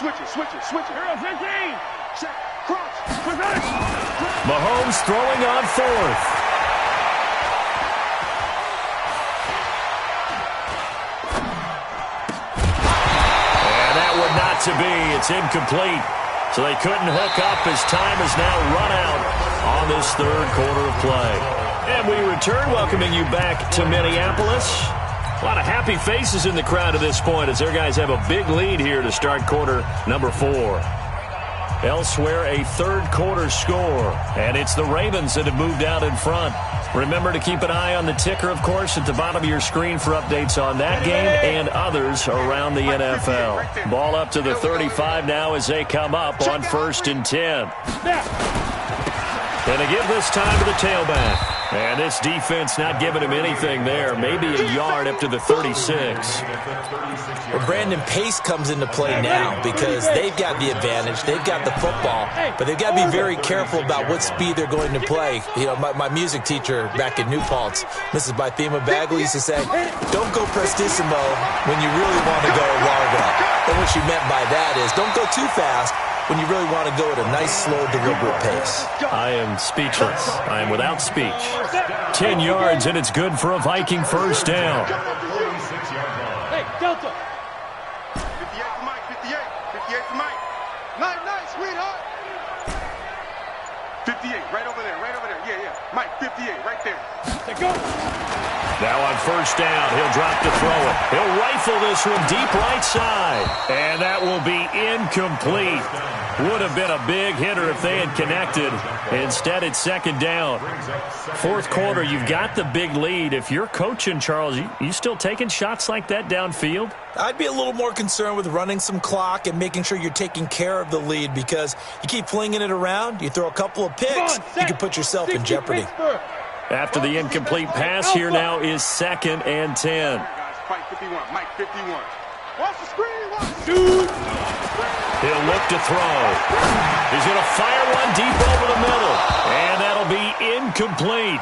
Switch it. Hero 15. Check. Cross. Mahomes throwing on fourth. And that one not to be. It's incomplete. So they couldn't hook up as time has now run out on this third quarter of play. And we return, welcoming you back to Minneapolis. A lot of happy faces in the crowd at this point as their guys have a big lead here to start quarter number 4. Elsewhere, a third quarter score, and it's the Ravens that have moved out in front. Remember to keep an eye on the ticker, of course, at the bottom of your screen for updates on that game and others around the NFL. Ball up to the 35 now as they come up on 1st and 10. Going to give this time to the tailback. And this defense not giving him anything there. Maybe a yard up to the 36. Well, Brandon, pace comes into play now because they've got the advantage. They've got the football, but they've got to be very careful about what speed they're going to play. You know, my music teacher back in New Paltz, Mrs. Bythema Bagley, used to say, don't go prestissimo when you really want to go largo. And what she meant by that is don't go too fast when you really want to go at a nice, slow, deliberate pace. I am speechless. I am without speech. 10 yards, and it's good for a Viking first down. Hey, Delta. 58 for Mike, 58 for Mike. Nice, sweetheart. 58, right over there. Yeah. Mike, 58, right there. Let's go. Now on first down, he'll drop to throw it. He'll rifle this one deep right side. And that will be incomplete. Would have been a big hitter if they had connected. Instead, it's second down. Fourth quarter, you've got the big lead. If you're coaching, Charles, you still taking shots like that downfield? I'd be a little more concerned with running some clock and making sure you're taking care of the lead because you keep flinging it around, you throw a couple of picks, you can put yourself in jeopardy. After the incomplete pass, here now is 2nd and 10. Mike 51. Watch the screen. Dude. He'll look to throw. He's going to fire one deep over the middle. And that'll be incomplete.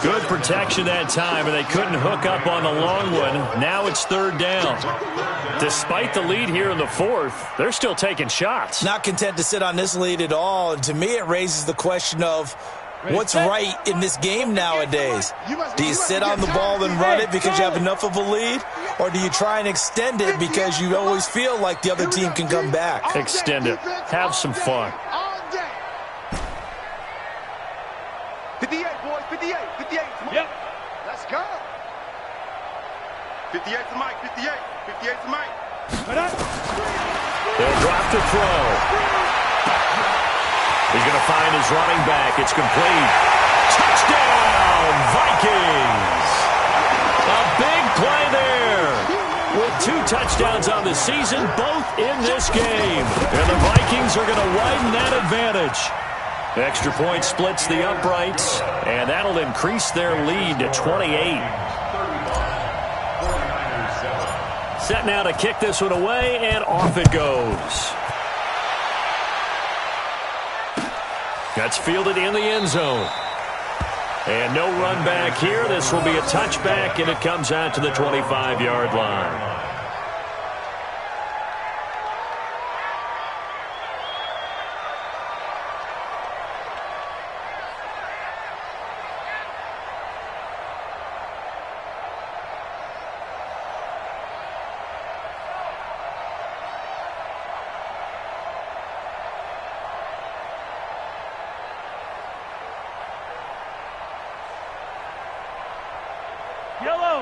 Good protection that time, and they couldn't hook up on the long one. Now it's third down. Despite the lead here in the fourth, they're still taking shots. Not content to sit on this lead at all. And to me, it raises the question of what's right in this game nowadays. Do you sit on the ball and run it because you have enough of a lead? Or do you try and extend it because you always feel like the other team can come back? Extend it. Have some fun. 58, boys. 58. Yep. Let's go. 58 to Mike. 58 to Mike. They'll drop to throw. He's going to find his running back. It's complete. Touchdown, Vikings. A big play there. With 2 touchdowns on the season, both in this game. And the Vikings are going to widen that advantage. Extra point splits the uprights, and that'll increase their lead to 28. Set now to kick this one away, and off it goes. That's fielded in the end zone. And no run back here. This will be a touchback, and it comes out to the 25-yard line.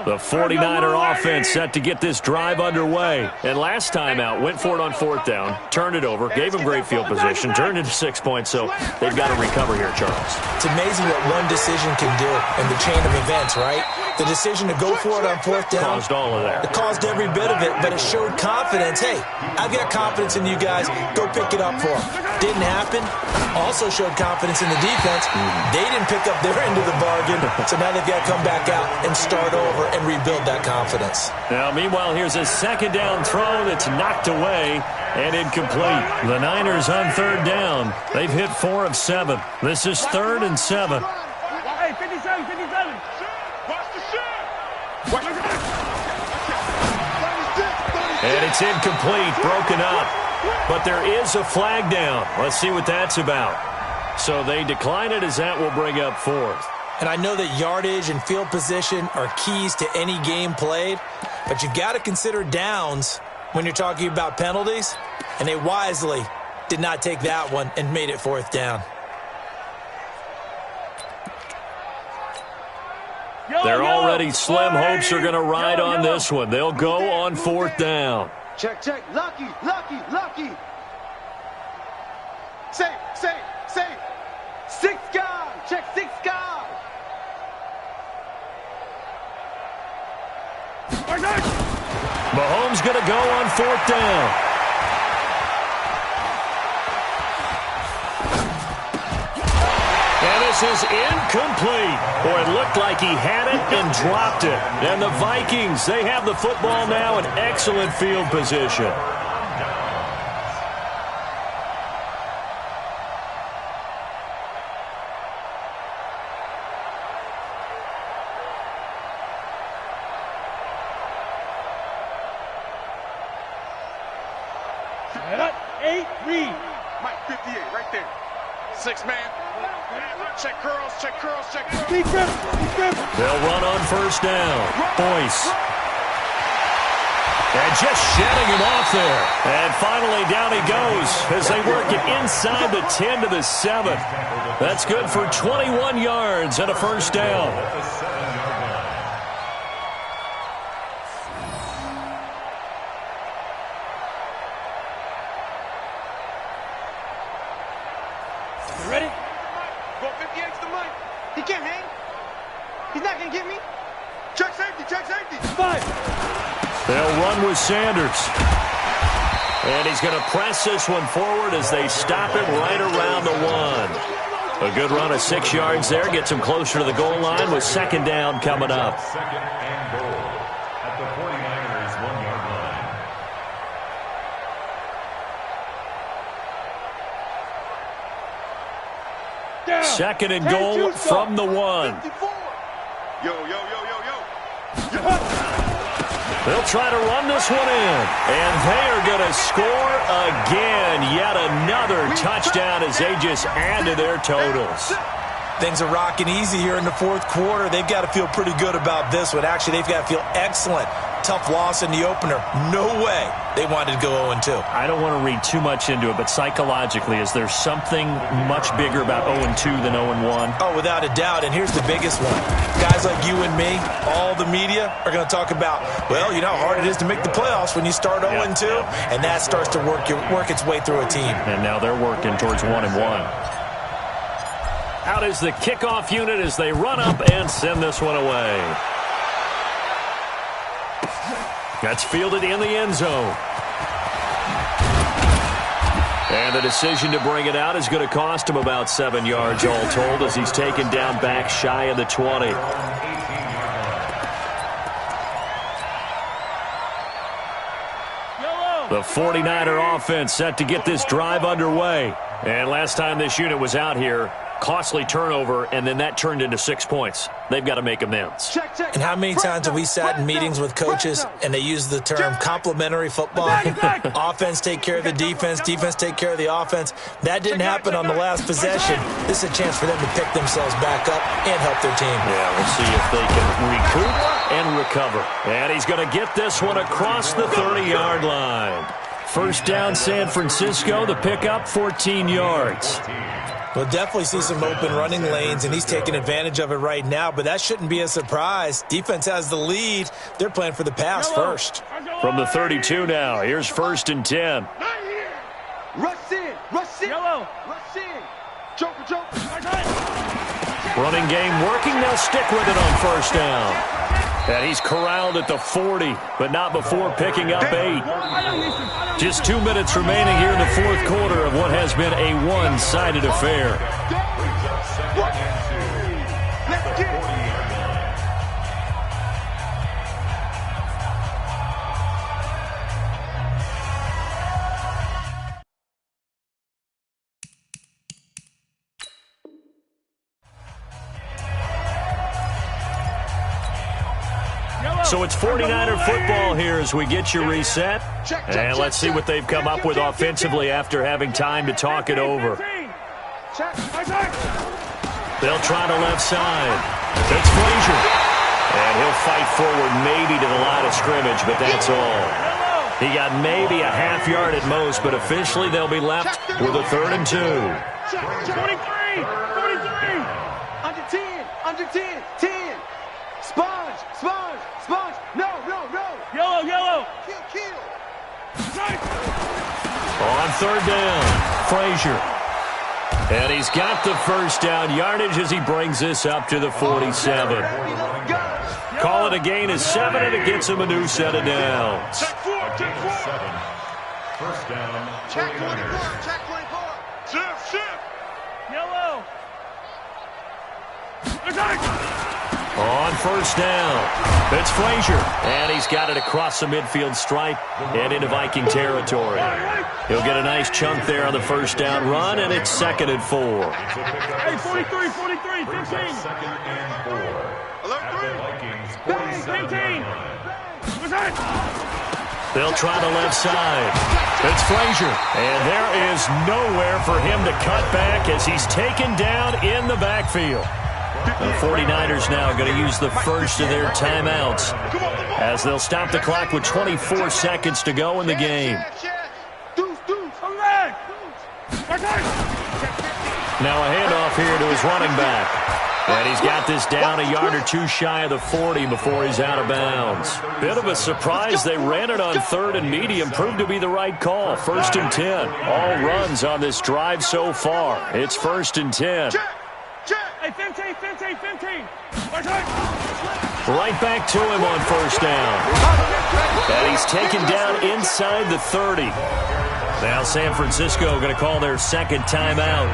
The 49er offense set to get this drive underway. And last time out, went for it on fourth down, turned it over, gave them great field position, turned it to 6 points, so they've got to recover here, Charles. It's amazing what one decision can do in the chain of events, right? The decision to go for it on fourth down. Caused all of that. It caused every bit of it, but it showed confidence. Hey, I've got confidence in you guys. Go pick it up for them. Didn't happen. Also showed confidence in the defense. They didn't pick up their end of the bargain, so now they've got to come back out and start over and rebuild that confidence. Now, meanwhile, here's a second down throw that's knocked away and incomplete. The Niners on third down. They've hit 4 of 7. This is 3rd and 7. Hey, 57. And it's incomplete, broken up. But there is a flag down. Let's see what that's about. So they decline it, as that will bring up fourth. And I know that yardage and field position are keys to any game played, but you've got to consider downs when you're talking about penalties, and they wisely did not take that one and made it fourth down. They're already slim hopes are going to ride on this one. They'll go on fourth down. Check, check. Lucky, lucky, lucky. Safe, safe, safe. Six guys. Check six guys. Mahomes going to go on fourth down. And this is incomplete. Boy, it looked like he had it and dropped it. And the Vikings, they have the football now in excellent field position. Mike 58 right there. Six man. Check curls, check curls, check curls. They'll run on first down. Boyce. And just shedding him off there. And finally down he goes as they work it inside the 10 to the 7. That's good for 21 yards and a first down. Ready? Go 58's the Mike. He can't hang. He's not going to get me. Check safety, check safety. 5. They'll run with Sanders. And he's going to press this one forward as they stop him right around the 1. A good run of 6 yards there. Gets him closer to the goal line with second down coming up. Second and goal at the 49ers 1-yard line. Down. Second and goal from the 1. 54. Yo, yo, yo, yo, yo. They'll try to run this one in. And they are going to score again. Yet another touchdown as they just add to their totals. Things are rocking easy here in the fourth quarter. They've got to feel pretty good about this one. Actually, they've got to feel excellent. Tough loss in the opener. No way they wanted to go 0-2. I don't want to read too much into it, but psychologically, is there something much bigger about 0-2 than 0-1? Oh, without a doubt, and here's the biggest one. Guys like you and me, all the media, are going to talk about, well, you know how hard it is to make the playoffs when you start 0-2, and that starts to work its way through a team. And now they're working towards 1-1. Out is the kickoff unit as they run up and send this one away. That's fielded in the end zone. And the decision to bring it out is going to cost him about 7 yards all told as he's taken down back shy of the 20. The 49er offense set to get this drive underway. And last time this unit was out here, costly turnover, and then that turned into 6 points. They've got to make amends. Check, check. And how many times have we sat in meetings with coaches and they use the term complementary football? Offense take care of the defense, defense take care of the offense. That didn't happen on the last possession. This is a chance for them to pick themselves back up and help their team. Yeah, we'll see if they can recoup and recover. And he's going to get this one across the 30-yard line. First down, San Francisco. The pickup, 14 yards. We'll definitely see some open running lanes, and he's taking advantage of it right now, but that shouldn't be a surprise. Defense has the lead. They're playing for the pass first. From the 32 now, here's first and 10. Rush in, rush in. Yellow. Rush in. Joker, joker. Running game working. They'll stick with it on first down. And he's corralled at the 40, but not before picking up 8. Just 2 minutes remaining here in the fourth quarter of what has been a one-sided affair. Let's get it. So it's 49er football here as we get you reset. And let's see what they've come up with offensively after having time to talk it over. They'll try the left side. It's Frazier. And he'll fight forward maybe to the line of scrimmage, but that's all. He got maybe a half yard at most, but officially they'll be left with a 3rd and 2. 23! Under 10! Under 10! 10! Sponge! Sponge! Sponge! No! Yellow! Kill! On 3rd down, Frazier. And he's got the first down yardage as he brings this up to the 47. Call it a gain of 7, and it gets him a new set of downs. Check 4. First down. Check 24. Shift. Yellow! On 1st down, it's Frazier. And he's got it across the midfield stripe and into Viking territory. He'll get a nice chunk there on the 1st down run, and it's 2nd and 4. Hey, 43, 15. 2nd and 4. Alert At 3. the Vikings 47. 15. They'll try the left side. It's Frazier. And there is nowhere for him to cut back as he's taken down in the backfield. The 49ers now going to use the first of their timeouts as they'll stop the clock with 24 seconds to go in the game. Now a handoff here to his running back. And he's got this down a yard or two shy of the 40 before he's out of bounds. Bit of a surprise. They ran it on 3rd and medium. Proved to be the right call. 1st and 10. All runs on this drive so far. It's 1st and 10. Hey, 15. Right back to him on 1st down. And he's taken down inside the 30. Now San Francisco going to call their 2nd timeout,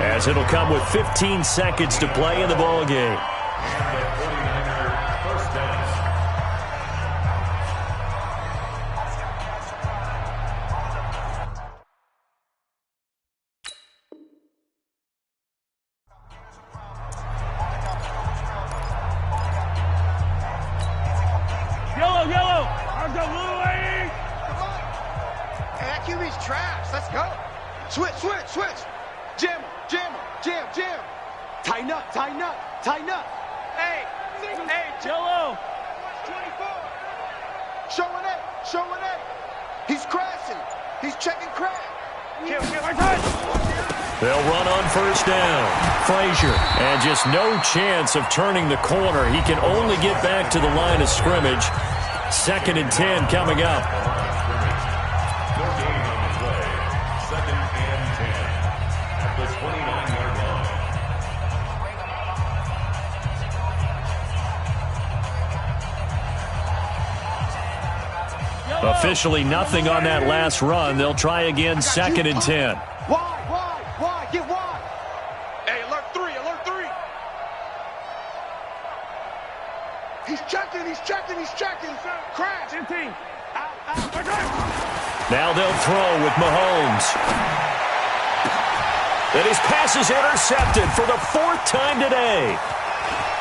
as it'll come with 15 seconds to play in the ballgame. Yellow! I've got little league! Hey, that QB's trash. Let's go. Switch. Jam. Tighten up. Hey, Yellow! 24. Showing it. He's crashing. He's checking crash. Kill. They'll run on 1st down. Frazier, and just no chance of turning the corner. He can only get back to the line of scrimmage. 2nd and 10 coming up. No gain on the play. 2nd and 10. At the 29-yard line. Officially nothing on that last run. They'll try again, 2nd and 10. Why? Get wide. Hey, alert 3. He's checking. Crash. 15. Now they'll throw with Mahomes. And his pass is intercepted for the 4th time today.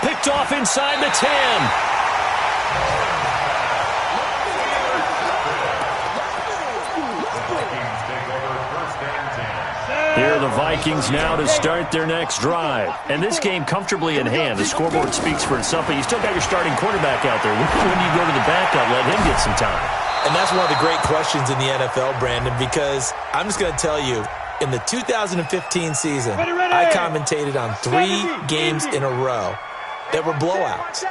Picked off inside the 10. Here are the Vikings now to start their next drive. And this game comfortably in hand. The scoreboard speaks for itself, but you still got your starting quarterback out there. When you go to the backup, let him get some time. And that's one of the great questions in the NFL, Brandon, because I'm just going to tell you, in the 2015 season, I commentated on 3 games in a row that were blowouts.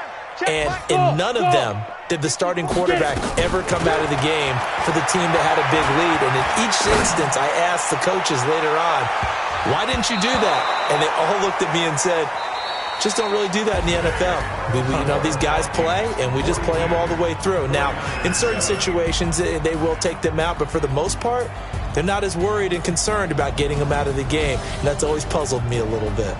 And in none of them did the starting quarterback ever come out of the game for the team that had a big lead. And in each instance, I asked the coaches later on, why didn't you do that? And they all looked at me and said, just don't really do that in the NFL. These guys play, and we just play them all the way through. Now, in certain situations, they will take them out, but for the most part, they're not as worried and concerned about getting them out of the game. And that's always puzzled me a little bit.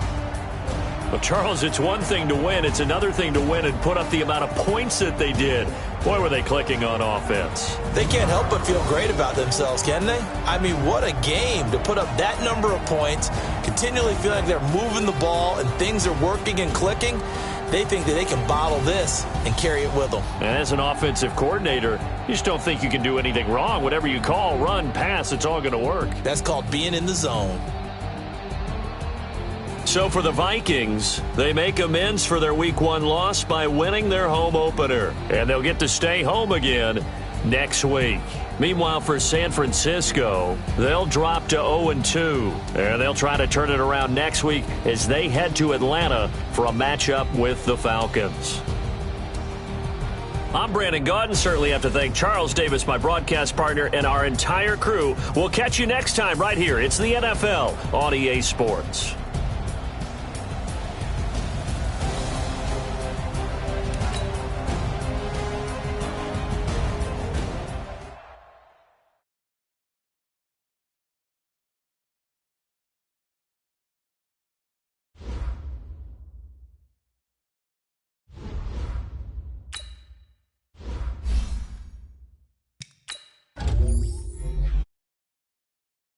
Well, Charles, it's one thing to win. It's another thing to win and put up the amount of points that they did. Boy, were they clicking on offense. They can't help but feel great about themselves, can they? I mean, what a game to put up that number of points, continually feel like they're moving the ball and things are working and clicking. they think that they can bottle this and carry it with them. And as an offensive coordinator, you just don't think you can do anything wrong. Whatever you call, run, pass, it's all going to work. That's called being in the zone. So for the Vikings, they make amends for their Week 1 loss by winning their home opener. And they'll get to stay home again next week. Meanwhile, for San Francisco, they'll drop to 0-2. And they'll try to turn it around next week as they head to Atlanta for a matchup with the Falcons. I'm Brandon Gaudin. Certainly have to thank Charles Davis, my broadcast partner, and our entire crew. We'll catch you next time right here. It's the NFL on EA Sports.